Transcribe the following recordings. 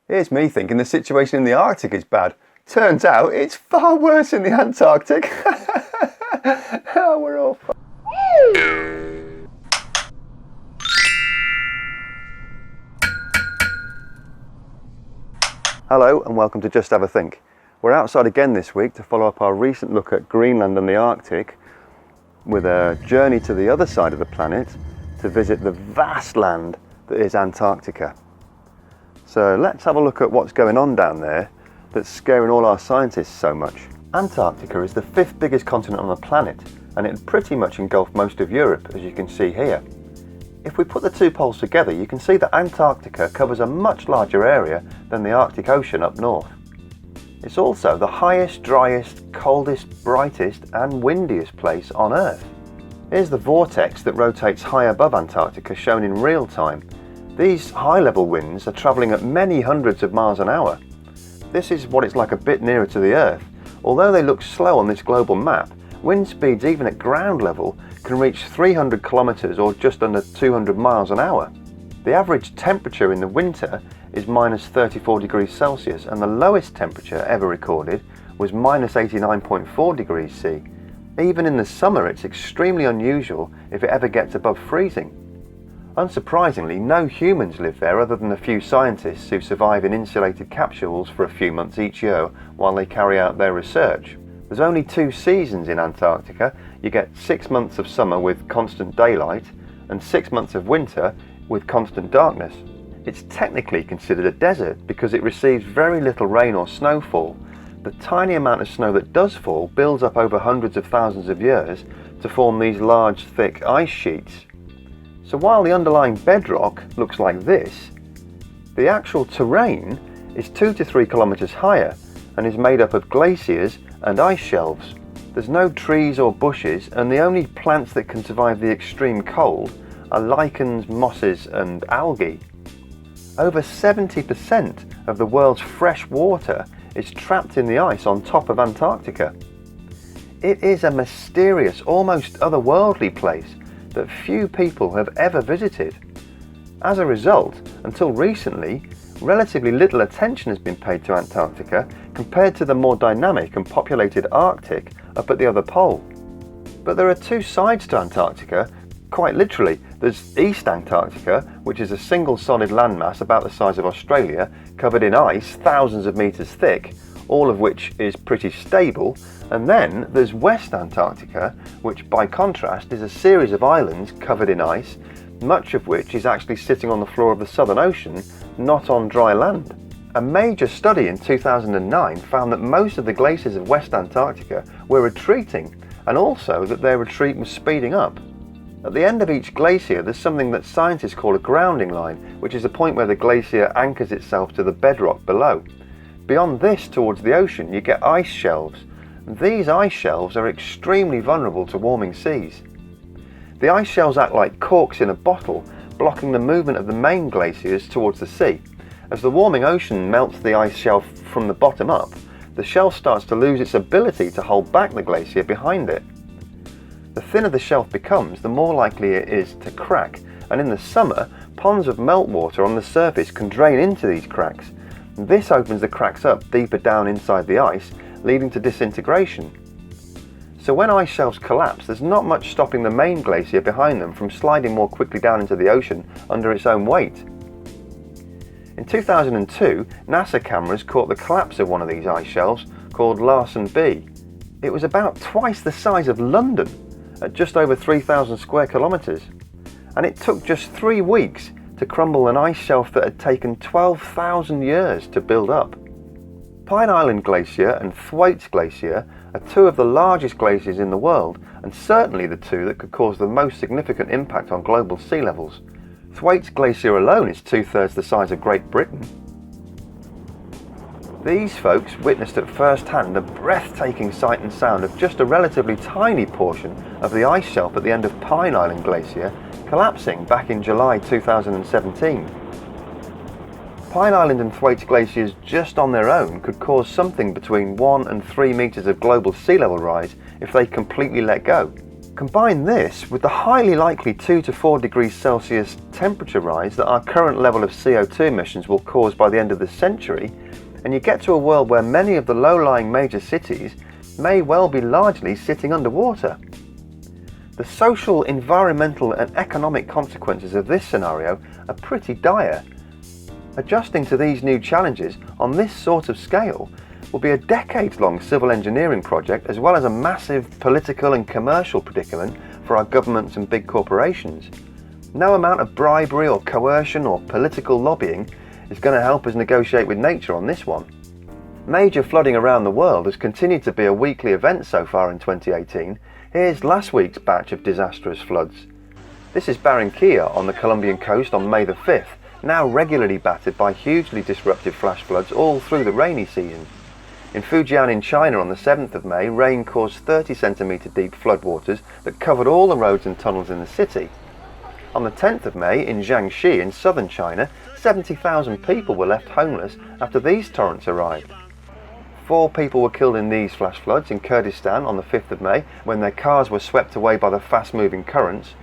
Here's me thinking the situation in the Arctic is bad. Turns out it's far worse in the Antarctic. Oh, we're all fucked. Hello and welcome to Just Have a Think. We're outside again this week to follow up our recent look at Greenland and the Arctic with a journey to the other side of the planet to visit the vast land that is Antarctica. So let's have a look at what's going on down there that's scaring all our scientists so much. Antarctica is the 5th biggest continent on the planet, and it pretty much engulfs most of Europe, as you can see here. If we put the two poles together, you can see that Antarctica covers a much larger area than the Arctic Ocean up north. It's also the highest, driest, coldest, brightest and windiest place on Earth. Here's the vortex that rotates high above Antarctica, shown in real time. These high-level winds are travelling at many hundreds of miles an hour. This is what it's like a bit nearer to the Earth. Although they look slow on this global map, wind speeds even at ground level can reach 300 kilometres or just under 200 miles an hour. The average temperature in the winter is minus 34 degrees Celsius, and the lowest temperature ever recorded was minus 89.4 degrees C. Even in the summer, it's extremely unusual if it ever gets above freezing. Unsurprisingly, no humans live there other than a few scientists who survive in insulated capsules for a few months each year while they carry out their research. There's only 2 seasons in Antarctica. You get 6 months of summer with constant daylight and 6 months of winter with constant darkness. It's technically considered a desert because it receives very little rain or snowfall. The tiny amount of snow that does fall builds up over hundreds of thousands of years to form these large, thick ice sheets. So while the underlying bedrock looks like this, the actual terrain is 2 to 3 kilometers higher and is made up of glaciers and ice shelves. There's no trees or bushes, and the only plants that can survive the extreme cold are lichens, mosses and algae. Over 70% of the world's fresh water is trapped in the ice on top of Antarctica. It is a mysterious, almost otherworldly place that few people have ever visited. As a result, until recently, relatively little attention has been paid to Antarctica compared to the more dynamic and populated Arctic up at the other pole. But there are 2 sides to Antarctica, quite literally. There's East Antarctica, which is a single solid landmass about the size of Australia, covered in ice thousands of meters thick, all of which is pretty stable. And then there's West Antarctica, which by contrast is a series of islands covered in ice, much of which is actually sitting on the floor of the Southern Ocean, not on dry land. A major study in 2009 found that most of the glaciers of West Antarctica were retreating, and also that their retreat was speeding up. At the end of each glacier, there's something that scientists call a grounding line, which is a point where the glacier anchors itself to the bedrock below. Beyond this, towards the ocean, you get ice shelves. These ice shelves are extremely vulnerable to warming seas. The ice shelves act like corks in a bottle, blocking the movement of the main glaciers towards the sea. As the warming ocean melts the ice shelf from the bottom up, the shelf starts to lose its ability to hold back the glacier behind it. The thinner the shelf becomes, the more likely it is to crack, and in the summer, ponds of meltwater on the surface can drain into these cracks. This opens the cracks up deeper down inside the ice, leading to disintegration. So when ice shelves collapse, there's not much stopping the main glacier behind them from sliding more quickly down into the ocean under its own weight. In 2002, NASA cameras caught the collapse of one of these ice shelves called Larsen B. It was about twice the size of London, at just over 3,000 square kilometres, and it took just 3 weeks to crumble an ice shelf that had taken 12,000 years to build up. Pine Island Glacier and Thwaites Glacier are 2 of the largest glaciers in the world, and certainly the 2 that could cause the most significant impact on global sea levels. Thwaites Glacier alone is 2/3 the size of Great Britain. These folks witnessed at first hand the breathtaking sight and sound of just a relatively tiny portion of the ice shelf at the end of Pine Island Glacier collapsing back in July 2017. Pine Island and Thwaites glaciers just on their own could cause something between 1 and 3 meters of global sea level rise if they completely let go. Combine this with the highly likely 2 to 4 degrees Celsius temperature rise that our current level of CO2 emissions will cause by the end of the century, and you get to a world where many of the low-lying major cities may well be largely sitting underwater. The social, environmental and economic consequences of this scenario are pretty dire. Adjusting to these new challenges on this sort of scale will be a decades-long civil engineering project, as well as a massive political and commercial predicament for our governments and big corporations. No amount of bribery or coercion or political lobbying is going to help us negotiate with nature on this one. Major flooding around the world has continued to be a weekly event so far in 2018. Here's last week's batch of disastrous floods. This is Barranquilla on the Colombian coast on May the 5th, now regularly battered by hugely disruptive flash floods all through the rainy season. In Fujian in China on the 7th of May, rain caused 30 centimetre deep floodwaters that covered all the roads and tunnels in the city. On the 10th of May in Jiangxi in southern China, 70,000 people were left homeless after these torrents arrived. 4 people were killed in these flash floods in Kurdistan on the 5th of May when their cars were swept away by the fast-moving currents.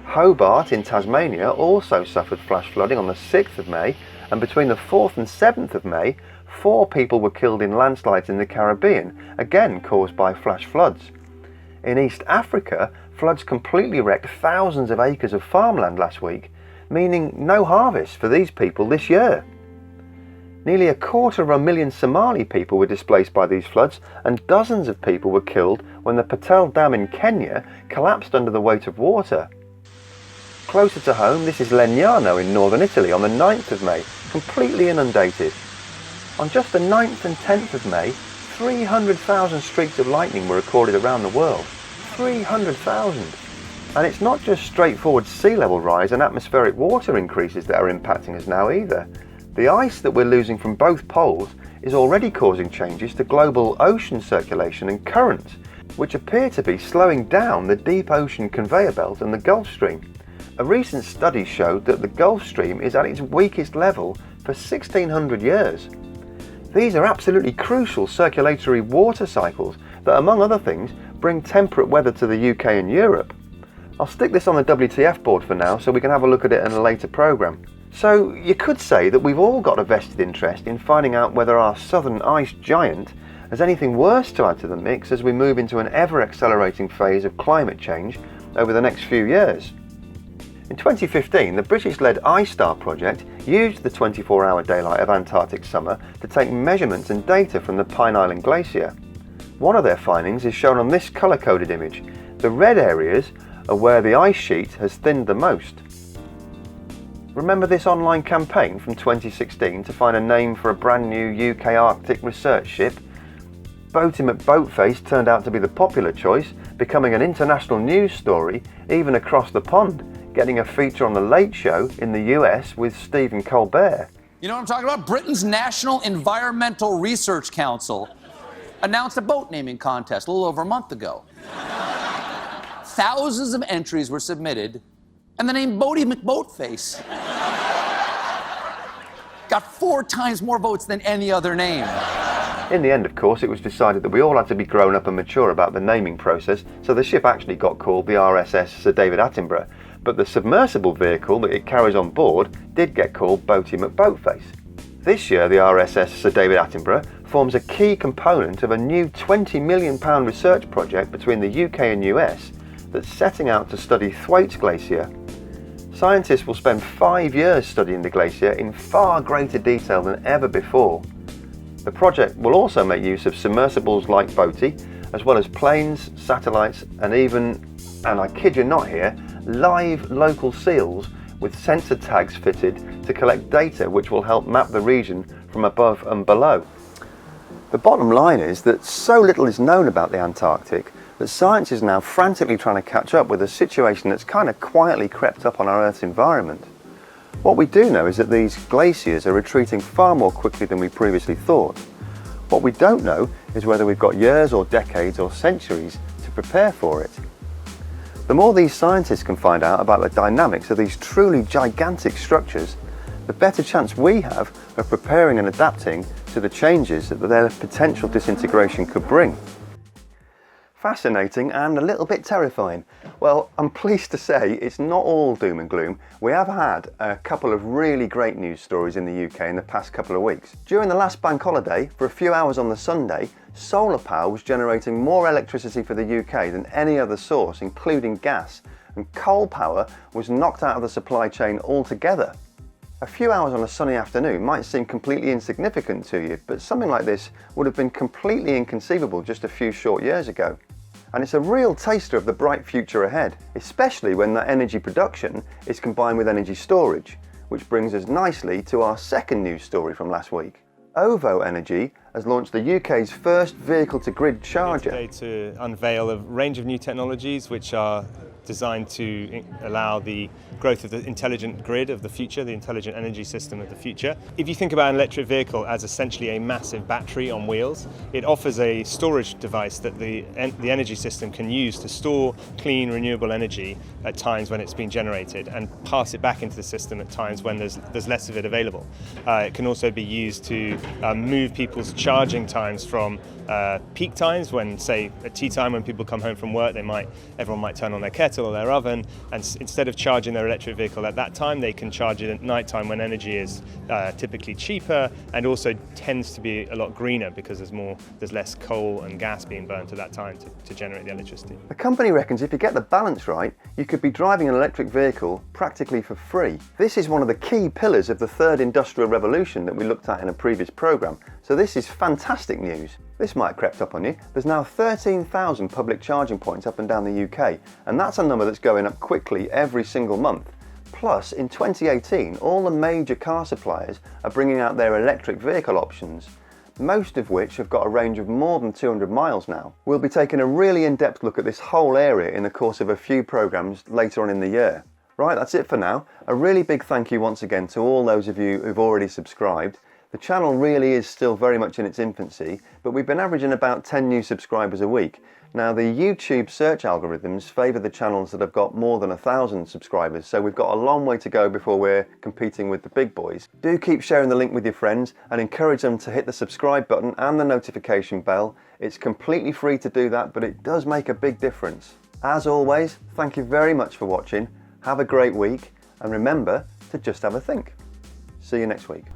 Hobart in Tasmania also suffered flash flooding on the 6th of May, and between the 4th and 7th of May, 4 people were killed in landslides in the Caribbean, again caused by flash floods. In East Africa, floods completely wrecked thousands of acres of farmland last week, meaning no harvest for these people this year. Nearly 250,000 Somali people were displaced by these floods, and dozens of people were killed when the Patel Dam in Kenya collapsed under the weight of water. Closer to home, this is Legnano in northern Italy on the 9th of May, completely inundated. On just the 9th and 10th of May, 300,000 streaks of lightning were recorded around the world. 300,000! And it's not just straightforward sea level rise and atmospheric water increases that are impacting us now either. The ice that we're losing from both poles is already causing changes to global ocean circulation and currents, which appear to be slowing down the deep ocean conveyor belt and the Gulf Stream. A recent study showed that the Gulf Stream is at its weakest level for 1600 years. These are absolutely crucial circulatory water cycles that, among other things, bring temperate weather to the UK and Europe. I'll stick this on the WTF board for now so we can have a look at it in a later programme. So you could say that we've all got a vested interest in finding out whether our southern ice giant has anything worse to add to the mix as we move into an ever-accelerating phase of climate change over the next few years. In 2015, the British-led iStar project used the 24-hour daylight of Antarctic summer to take measurements and data from the Pine Island Glacier. One of their findings is shown on this colour-coded image. The red areas are where the ice sheet has thinned the most. Remember this online campaign from 2016 to find a name for a brand new UK Arctic research ship? Boaty McBoatface turned out to be the popular choice, becoming an international news story even across the pond, getting a feature on The Late Show in the US with Stephen Colbert. You know what I'm talking about? Britain's National Environmental Research Council announced a boat naming contest a little over a month ago. Thousands of entries were submitted, and the name Boaty McBoatface got 4 times more votes than any other name. In the end, of course, it was decided that we all had to be grown up and mature about the naming process, so the ship actually got called the RSS Sir David Attenborough, but the submersible vehicle that it carries on board did get called Boaty McBoatface. This year, the RSS Sir David Attenborough forms a key component of a new £20 million research project between the UK and US that's setting out to study Thwaites Glacier. Scientists will spend 5 years studying the glacier in far greater detail than ever before. The project will also make use of submersibles like Boaty, as well as planes, satellites, and even, and I kid you not here, live local seals with sensor tags fitted to collect data which will help map the region from above and below. The bottom line is that so little is known about the Antarctic that science is now frantically trying to catch up with a situation that's kind of quietly crept up on our Earth's environment. What we do know is that these glaciers are retreating far more quickly than we previously thought. What we don't know is whether we've got years or decades or centuries to prepare for it. The more these scientists can find out about the dynamics of these truly gigantic structures, the better chance we have of preparing and adapting to the changes that their potential disintegration could bring. Fascinating and a little bit terrifying. Well, I'm pleased to say it's not all doom and gloom. We have had a couple of really great news stories in the UK in the past couple of weeks. During the last bank holiday, for a few hours on the Sunday, solar power was generating more electricity for the UK than any other source, including gas, and coal power was knocked out of the supply chain altogether. A few hours on a sunny afternoon might seem completely insignificant to you, but something like this would have been completely inconceivable just a few short years ago. And it's a real taster of the bright future ahead, especially when that energy production is combined with energy storage, which brings us nicely to our second news story from last week. OVO Energy has launched the UK's first vehicle-to-grid charger. Today to unveil a range of new technologies which are designed to allow the growth of the intelligent grid of the future, the intelligent energy system of the future. If you think about an electric vehicle as essentially a massive battery on wheels, it offers a storage device that the energy system can use to store clean, renewable energy at times when it's been generated and pass it back into the system at times when there's less of it available. It can also be used to move people's charging times from peak times, when, say, at tea time when people come home from work, everyone might turn on their kettle or their oven, and instead of charging their electric vehicle at that time, they can charge it at night time when energy is typically cheaper and also tends to be a lot greener because there's less coal and gas being burnt at that time to generate the electricity. The company reckons if you get the balance right, you could be driving an electric vehicle practically for free. This is one of the key pillars of the third industrial revolution that we looked at in a previous programme, so this is fantastic news. This might have crept up on you. There's now 13,000 public charging points up and down the UK, and that's a number that's going up quickly every single month. Plus, in 2018, all the major car suppliers are bringing out their electric vehicle options, most of which have got a range of more than 200 miles now. We'll be taking a really in-depth look at this whole area in the course of a few programmes later on in the year. Right, that's it for now. A really big thank you once again to all those of you who've already subscribed. The channel really is still very much in its infancy, but we've been averaging about 10 new subscribers a week. Now, the YouTube search algorithms favour the channels that have got more than 1,000 subscribers, so we've got a long way to go before we're competing with the big boys. Do keep sharing the link with your friends and encourage them to hit the subscribe button and the notification bell. It's completely free to do that, but it does make a big difference. As always, thank you very much for watching. Have a great week, and remember to just have a think. See you next week.